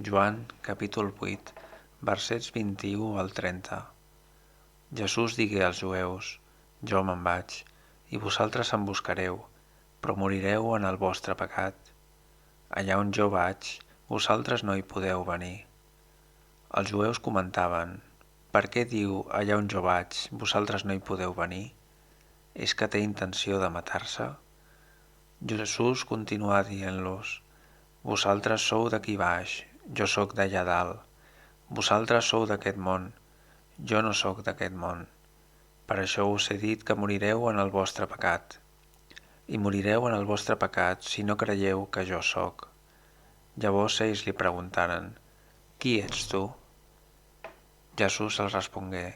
Joan, capítol 8, versets 21 al 30. Jesús digué als jueus: Jo me'n vaig, i vosaltres em buscareu, però morireu en el vostre pecat. Allà on jo vaig, vosaltres no hi podeu venir. Els jueus comentaven: Per què diu allà on jo vaig, vosaltres no hi podeu venir? És que té intenció de matar-se? Jesús continuà dient-los: Vosaltres sou d'aquí baix, jo sóc d'allà dalt. Vosaltres sou d'aquest món, jo no sóc d'aquest món. Per això us he dit que morireu en el vostre pecat. I morireu en el vostre pecat si no creieu que jo sóc. Llavors ells li preguntaren: Qui ets tu? Jesús els respongué: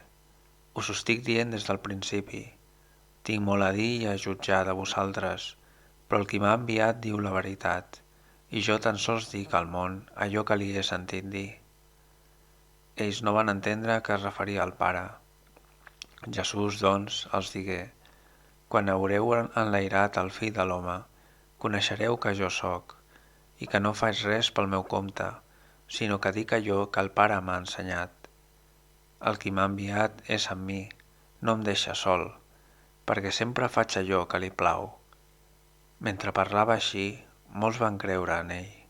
Us ho estic dient des del principi. Tinc molt a dir i a jutjar de vosaltres, però el qui m'ha enviat diu la veritat, i jo tan sols dic al món allò que li he sentit dir. Ells no van entendre que es referia al Pare. Jesús, doncs, els digué: Quan haureu enlairat el Fill de l'home, coneixereu que jo sóc, i que no faig res pel meu compte, sinó que dic allò que el Pare m'ha ensenyat. El qui m'ha enviat és amb mi, no em deixa sol, perquè sempre faig allò que li plau. Mentre parlava així, molts van creure en ell.